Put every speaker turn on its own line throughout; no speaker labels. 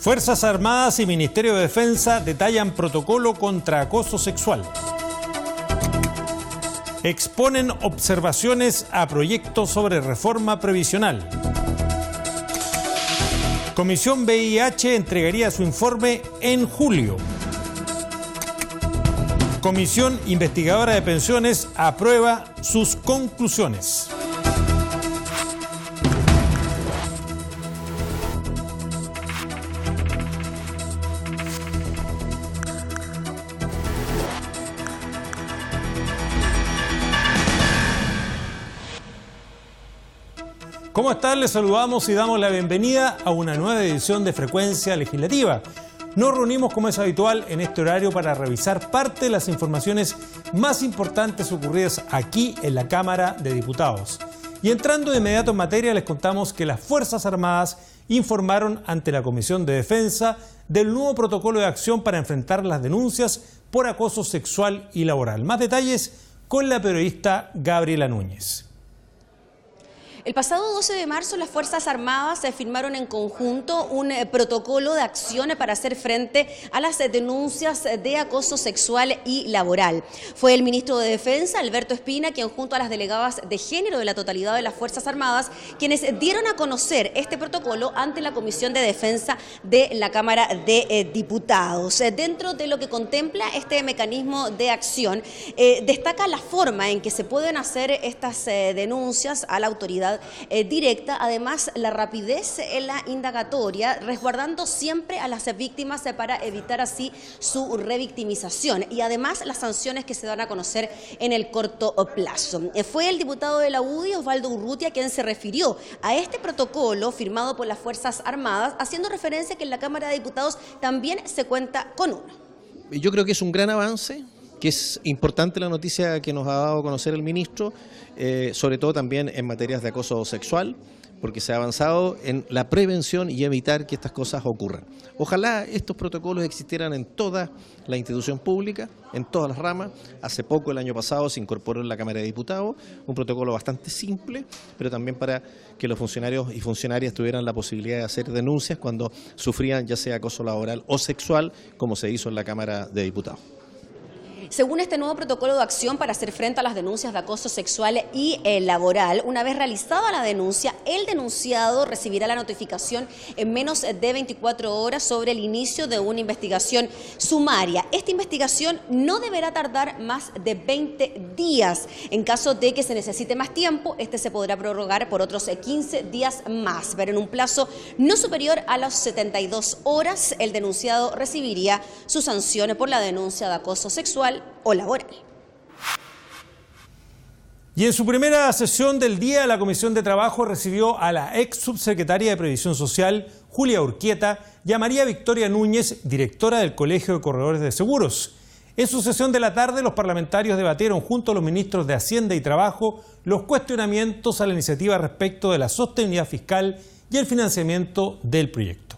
Fuerzas Armadas y Ministerio de Defensa detallan protocolo contra acoso sexual. Exponen observaciones a proyectos sobre reforma previsional. Comisión VIH entregaría su informe en julio. Comisión Investigadora de Pensiones aprueba sus conclusiones. ¿Cómo están? Les saludamos y damos la bienvenida a una nueva edición de Frecuencia Legislativa. Nos reunimos como es habitual en este horario para revisar parte de las informaciones más importantes ocurridas aquí en la Cámara de Diputados. Y entrando de inmediato en materia, les contamos que las Fuerzas Armadas informaron ante la Comisión de Defensa del nuevo protocolo de acción para enfrentar las denuncias por acoso sexual y laboral. Más detalles con la periodista Gabriela Núñez.
El pasado 12 de marzo las Fuerzas Armadas firmaron en conjunto un protocolo de acción para hacer frente a las denuncias de acoso sexual y laboral. Fue el ministro de Defensa, Alberto Espina, quien junto a las delegadas de género de la totalidad de las Fuerzas Armadas, quienes dieron a conocer este protocolo ante la Comisión de Defensa de la Cámara de Diputados. Dentro de lo que contempla este mecanismo de acción, destaca la forma en que se pueden hacer estas denuncias a la autoridad directa, además la rapidez en la indagatoria, resguardando siempre a las víctimas para evitar así su revictimización y además las sanciones que se dan a conocer en el corto plazo. Fue el diputado de la UDI, Osvaldo Urrutia, quien se refirió a este protocolo firmado por las Fuerzas Armadas, haciendo referencia que en la Cámara de Diputados también se cuenta con uno.
Yo creo que es un gran avance, que es importante la noticia que nos ha dado a conocer el ministro, sobre todo también en materias de acoso sexual, porque se ha avanzado en la prevención y evitar que estas cosas ocurran. Ojalá estos protocolos existieran en toda la institución pública, en todas las ramas. Hace poco, el año pasado, se incorporó en la Cámara de Diputados un protocolo bastante simple, pero también para que los funcionarios y funcionarias tuvieran la posibilidad de hacer denuncias cuando sufrían ya sea acoso laboral o sexual, como se hizo en la Cámara de Diputados.
Según este nuevo protocolo de acción para hacer frente a las denuncias de acoso sexual y laboral, una vez realizada la denuncia, el denunciado recibirá la notificación en menos de 24 horas sobre el inicio de una investigación sumaria. Esta investigación no deberá tardar más de 20 días. En caso de que se necesite más tiempo, este se podrá prorrogar por otros 15 días más, pero en un plazo no superior a las 72 horas, el denunciado recibiría su sanción por la denuncia de acoso sexual o laboral.
Y en su primera sesión del día, la Comisión de Trabajo recibió a la ex subsecretaria de Previsión Social, Julia Urquieta, y a María Victoria Núñez, directora del Colegio de Corredores de Seguros. En su sesión de la tarde, los parlamentarios debatieron junto a los ministros de Hacienda y Trabajo los cuestionamientos a la iniciativa respecto de la sostenibilidad fiscal y el financiamiento del proyecto.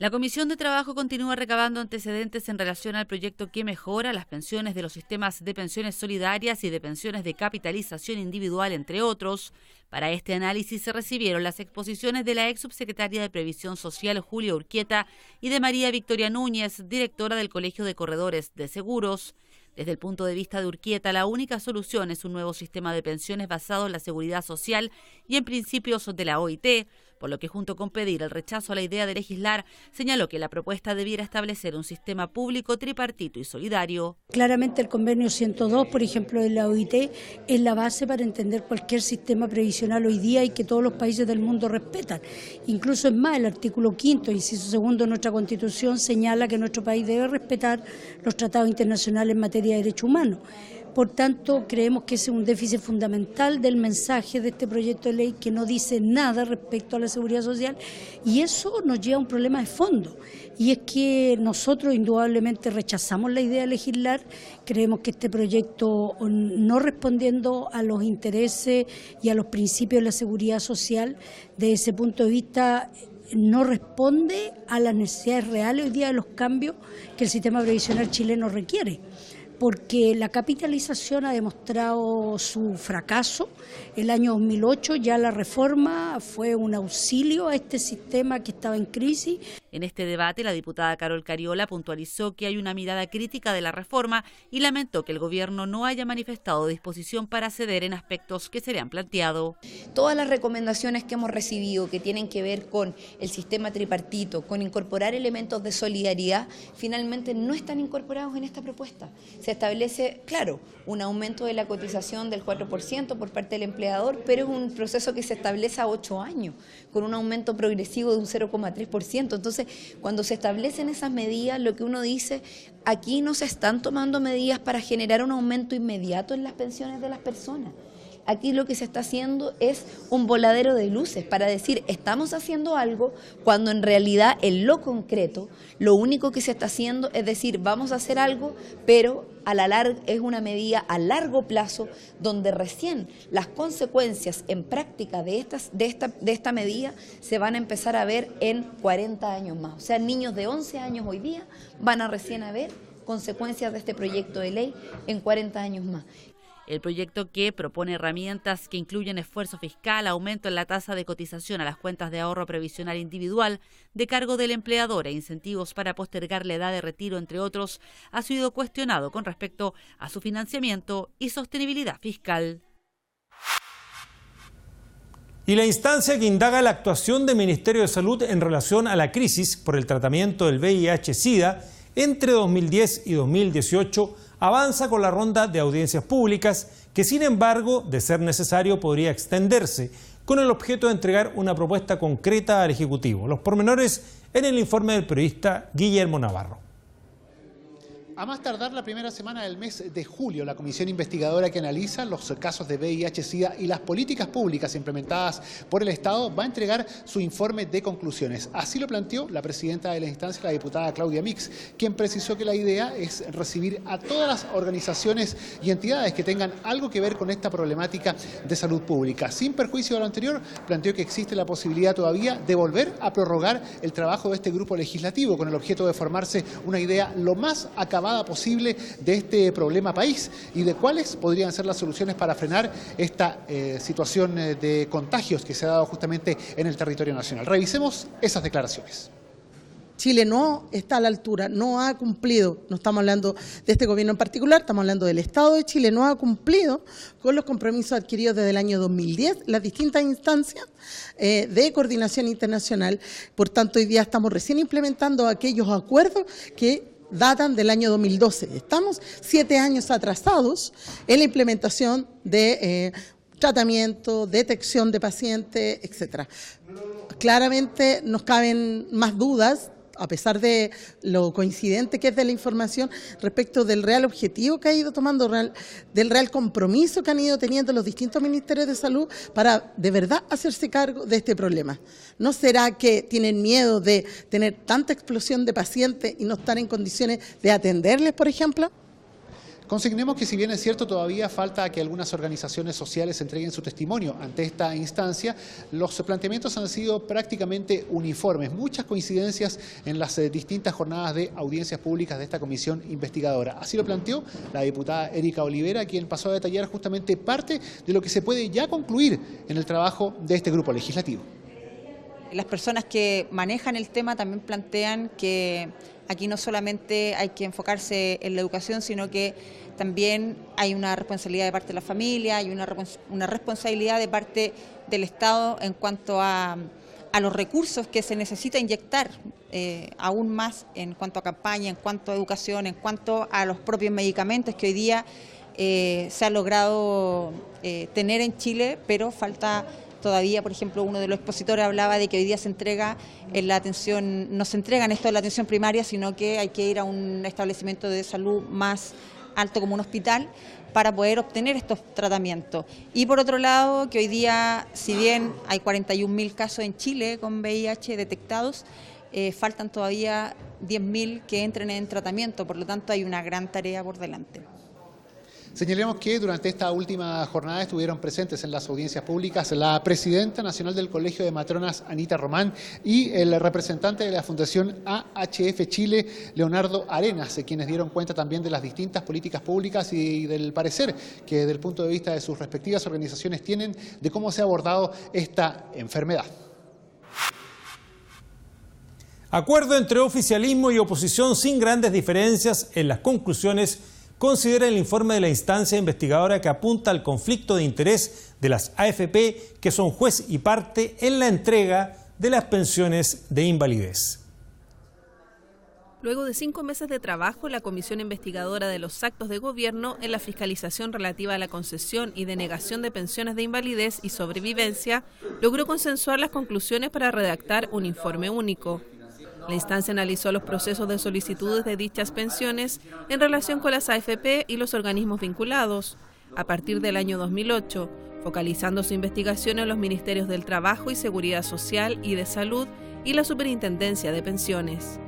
La Comisión de Trabajo continúa recabando antecedentes en relación al proyecto que mejora las pensiones de los sistemas de pensiones solidarias y de pensiones de capitalización individual, entre otros. Para este análisis se recibieron las exposiciones de la ex subsecretaria de Previsión Social, Julia Urquieta, y de María Victoria Núñez, directora del Colegio de Corredores de Seguros. Desde el punto de vista de Urquieta, la única solución es un nuevo sistema de pensiones basado en la seguridad social y en principios de la OIT, por lo que junto con pedir el rechazo a la idea de legislar, señaló que la propuesta debiera establecer un sistema público tripartito y solidario.
Claramente el convenio 102, por ejemplo, de la OIT, es la base para entender cualquier sistema previsional hoy día y que todos los países del mundo respetan. Incluso es más, el artículo 5º, inciso 2 de nuestra Constitución señala que nuestro país debe respetar los tratados internacionales en materia de derechos humanos. Por tanto, creemos que ese es un déficit fundamental del mensaje de este proyecto de ley, que no dice nada respecto a la seguridad social, y eso nos lleva a un problema de fondo, y es que nosotros indudablemente rechazamos la idea de legislar. Creemos que este proyecto, no respondiendo a los intereses y a los principios de la seguridad social, desde ese punto de vista no responde a las necesidades reales hoy día de los cambios que el sistema previsional chileno requiere. porque la capitalización ha demostrado su fracaso. El año 2008 ya la reforma fue un auxilio a este sistema que estaba en crisis.
En este debate, la diputada Carol Cariola puntualizó que hay una mirada crítica de la reforma y lamentó que el gobierno no haya manifestado disposición para ceder en aspectos que se le han planteado.
Todas las recomendaciones que hemos recibido que tienen que ver con el sistema tripartito, con incorporar elementos de solidaridad, finalmente no están incorporados en esta propuesta. Se establece, claro, un aumento de la cotización del 4% por parte del empleador, pero es un proceso que se establece a 8 años, con un aumento progresivo de un 0,3%. Entonces, cuando se establecen esas medidas, lo que uno dice, aquí no se están tomando medidas para generar un aumento inmediato en las pensiones de las personas. Aquí lo que se está haciendo es un voladero de luces para decir estamos haciendo algo cuando en realidad en lo concreto lo único que se está haciendo es decir vamos a hacer algo, pero a la larga es una medida a largo plazo donde recién las consecuencias en práctica de esta medida se van a empezar a ver en 40 años más. O sea, niños de 11 años hoy día van a recién a ver consecuencias de este proyecto de ley en 40 años más.
El proyecto, que propone herramientas que incluyen esfuerzo fiscal, aumento en la tasa de cotización a las cuentas de ahorro previsional individual, de cargo del empleador e incentivos para postergar la edad de retiro, entre otros, ha sido cuestionado con respecto a su financiamiento y sostenibilidad fiscal.
Y la instancia que indaga la actuación del Ministerio de Salud en relación a la crisis por el tratamiento del VIH-Sida entre 2010 y 2018 avanza con la ronda de audiencias públicas que, sin embargo, de ser necesario, podría extenderse con el objeto de entregar una propuesta concreta al Ejecutivo. Los pormenores en el informe del periodista Guillermo Navarro.
A más tardar la primera semana del mes de julio, la comisión investigadora que analiza los casos de VIH-Sida y las políticas públicas implementadas por el Estado va a entregar su informe de conclusiones. Así lo planteó la presidenta de la instancia, la diputada Claudia Mix, quien precisó que la idea es recibir a todas las organizaciones y entidades que tengan algo que ver con esta problemática de salud pública. Sin perjuicio de lo anterior, planteó que existe la posibilidad todavía de volver a prorrogar el trabajo de este grupo legislativo con el objeto de formarse una idea lo más acabada posible de este problema país y de cuáles podrían ser las soluciones para frenar esta situación de contagios que se ha dado justamente en el territorio nacional. Revisemos esas declaraciones.
Chile no está a la altura, no ha cumplido, no estamos hablando de este gobierno en particular, estamos hablando del Estado de Chile, no ha cumplido con los compromisos adquiridos desde el año 2010, las distintas instancias de coordinación internacional. Por tanto, hoy día estamos recién implementando aquellos acuerdos que datan del año 2012. Estamos 7 años atrasados en la implementación de tratamiento, detección de pacientes, etcétera. Claramente nos caben más dudas, a pesar de lo coincidente que es de la información, respecto del real objetivo que ha ido tomando, del real compromiso que han ido teniendo los distintos ministerios de salud para de verdad hacerse cargo de este problema. ¿No será que tienen miedo de tener tanta explosión de pacientes y no estar en condiciones de atenderles, por ejemplo?
Consignemos que, si bien es cierto, todavía falta que algunas organizaciones sociales entreguen su testimonio ante esta instancia, los planteamientos han sido prácticamente uniformes, muchas coincidencias en las distintas jornadas de audiencias públicas de esta comisión investigadora. Así lo planteó la diputada Erika Olivera, quien pasó a detallar justamente parte de lo que se puede ya concluir en el trabajo de este grupo legislativo.
Las personas que manejan el tema también plantean que aquí no solamente hay que enfocarse en la educación, sino que también hay una responsabilidad de parte de la familia, hay una responsabilidad de parte del Estado en cuanto a los recursos que se necesita inyectar aún más en cuanto a campaña, en cuanto a educación, en cuanto a los propios medicamentos que hoy día se ha logrado tener en Chile, pero falta todavía. Por ejemplo, uno de los expositores hablaba de que hoy día se entrega en la atención, no se entrega en esto de la atención primaria, sino que hay que ir a un establecimiento de salud más alto como un hospital para poder obtener estos tratamientos. Y por otro lado, que hoy día, si bien hay 41.000 casos en Chile con VIH detectados, faltan todavía 10.000 que entren en tratamiento, por lo tanto hay una gran tarea por delante.
Señalemos que durante esta última jornada estuvieron presentes en las audiencias públicas la presidenta nacional del Colegio de Matronas, Anita Román, y el representante de la Fundación AHF Chile, Leonardo Arenas, quienes dieron cuenta también de las distintas políticas públicas y del parecer que desde el punto de vista de sus respectivas organizaciones tienen de cómo se ha abordado esta enfermedad.
Acuerdo entre oficialismo y oposición sin grandes diferencias en las conclusiones, considera el informe de la instancia investigadora que apunta al conflicto de interés de las AFP, que son juez y parte en la entrega de las pensiones de invalidez.
Luego de 5 meses de trabajo, la comisión investigadora de los actos de gobierno en la fiscalización relativa a la concesión y denegación de pensiones de invalidez y sobrevivencia logró consensuar las conclusiones para redactar un informe único. La instancia analizó los procesos de solicitudes de dichas pensiones en relación con las AFP y los organismos vinculados, a partir del año 2008, focalizando su investigación en los Ministerios del Trabajo y Seguridad Social y de Salud y la Superintendencia de Pensiones.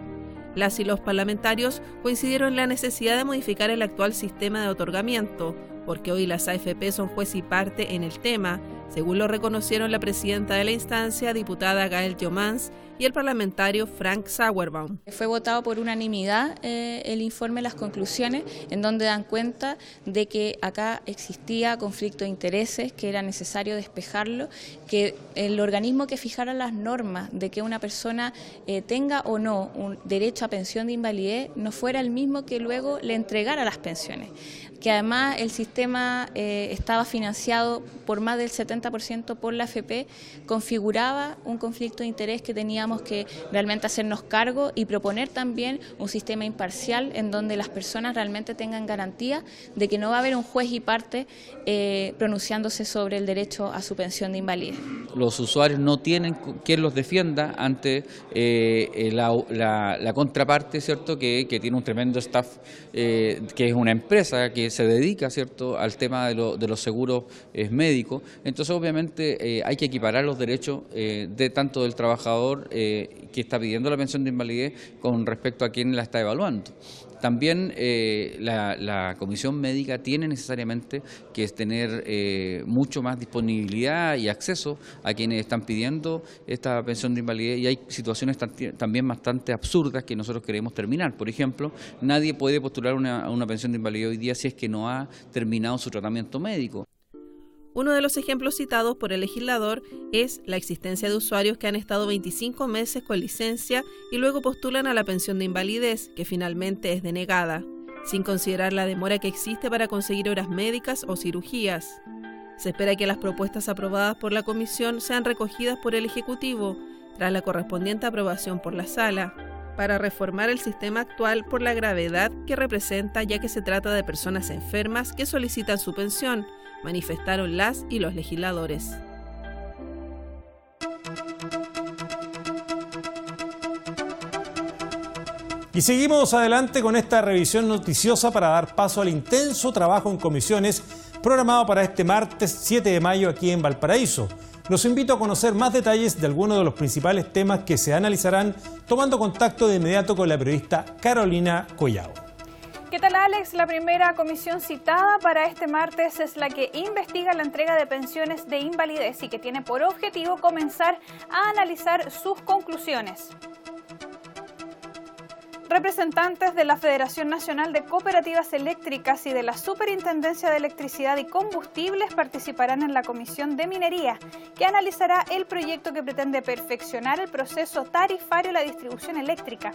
Las y los parlamentarios coincidieron en la necesidad de modificar el actual sistema de otorgamiento, porque hoy las AFP son juez y parte en el tema, según lo reconocieron la presidenta de la instancia, diputada Gael Jomans, y el parlamentario Frank Sauerbaum.
Fue votado por unanimidad el informe, las conclusiones, en donde dan cuenta de que acá existía conflicto de intereses, que era necesario despejarlo, que el organismo que fijara las normas de que una persona tenga o no un derecho a pensión de invalidez no fuera el mismo que luego le entregara las pensiones, que además el sistema estaba financiado por más del 70% por la AFP, configuraba un conflicto de interés que teníamos que realmente hacernos cargo y proponer también un sistema imparcial en donde las personas realmente tengan garantía de que no va a haber un juez y parte pronunciándose sobre el derecho a su pensión de invalidez.
Los usuarios no tienen quien los defienda ante la contraparte, ¿cierto?, que tiene un tremendo staff, que es una empresa que se dedica, ¿cierto?, al tema de los seguros médicos. Entonces, obviamente, hay que equiparar los derechos de tanto del trabajador que está pidiendo la pensión de invalidez con respecto a quien la está evaluando. También la comisión médica tiene necesariamente que tener mucho más disponibilidad y acceso a quienes están pidiendo esta pensión de invalidez, y hay situaciones también bastante absurdas que nosotros queremos terminar. Por ejemplo, nadie puede postular una pensión de invalidez hoy día si es que no ha terminado su tratamiento médico.
Uno de los ejemplos citados por el legislador es la existencia de usuarios que han estado 25 meses con licencia y luego postulan a la pensión de invalidez, que finalmente es denegada, sin considerar la demora que existe para conseguir horas médicas o cirugías. Se espera que las propuestas aprobadas por la comisión sean recogidas por el Ejecutivo, tras la correspondiente aprobación por la Sala, para reformar el sistema actual por la gravedad que representa, ya que se trata de personas enfermas que solicitan su pensión, manifestaron las y los legisladores.
Y seguimos adelante con esta revisión noticiosa para dar paso al intenso trabajo en comisiones programado para este martes 7 de mayo aquí en Valparaíso. Los invito a conocer más detalles de algunos de los principales temas que se analizarán, tomando contacto de inmediato con la periodista Carolina Collao.
¿Qué tal, Alex? La primera comisión citada para este martes es la que investiga la entrega de pensiones de invalidez y que tiene por objetivo comenzar a analizar sus conclusiones. Representantes de la Federación Nacional de Cooperativas Eléctricas y de la Superintendencia de Electricidad y Combustibles participarán en la Comisión de Minería, que analizará el proyecto que pretende perfeccionar el proceso tarifario de la distribución eléctrica.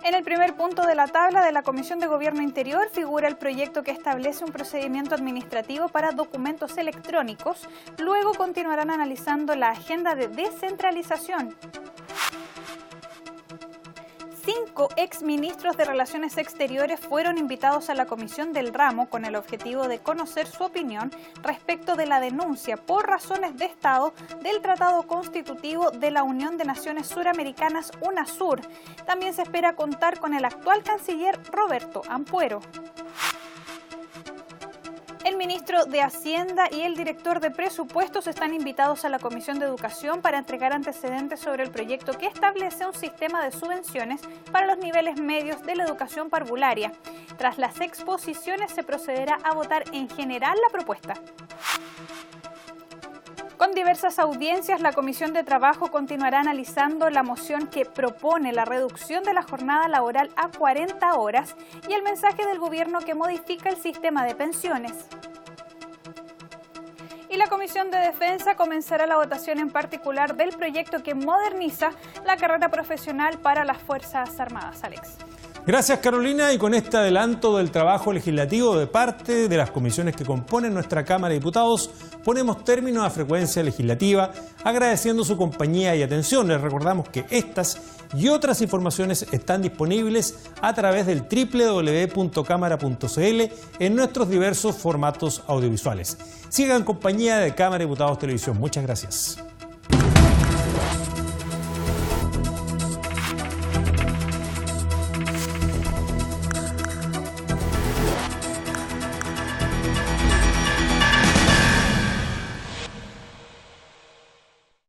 En el primer punto de la tabla de la Comisión de Gobierno Interior figura el proyecto que establece un procedimiento administrativo para documentos electrónicos. Luego continuarán analizando la agenda de descentralización. 5 exministros de Relaciones Exteriores fueron invitados a la comisión del ramo con el objetivo de conocer su opinión respecto de la denuncia por razones de Estado del Tratado Constitutivo de la Unión de Naciones Suramericanas, UNASUR. También se espera contar con el actual canciller Roberto Ampuero. El ministro de Hacienda y el director de Presupuestos están invitados a la Comisión de Educación para entregar antecedentes sobre el proyecto que establece un sistema de subvenciones para los niveles medios de la educación parvularia. Tras las exposiciones se procederá a votar en general la propuesta. Con diversas audiencias, la Comisión de Trabajo continuará analizando la moción que propone la reducción de la jornada laboral a 40 horas y el mensaje del gobierno que modifica el sistema de pensiones. Y la Comisión de Defensa comenzará la votación en particular del proyecto que moderniza la carrera profesional para las Fuerzas Armadas. Alex.
Gracias, Carolina, y con este adelanto del trabajo legislativo de parte de las comisiones que componen nuestra Cámara de Diputados, ponemos término a Frecuencia Legislativa, agradeciendo su compañía y atención. Les recordamos que estas y otras informaciones están disponibles a través del www.cámara.cl en nuestros diversos formatos audiovisuales. Sigan en compañía de Cámara de Diputados Televisión. Muchas gracias.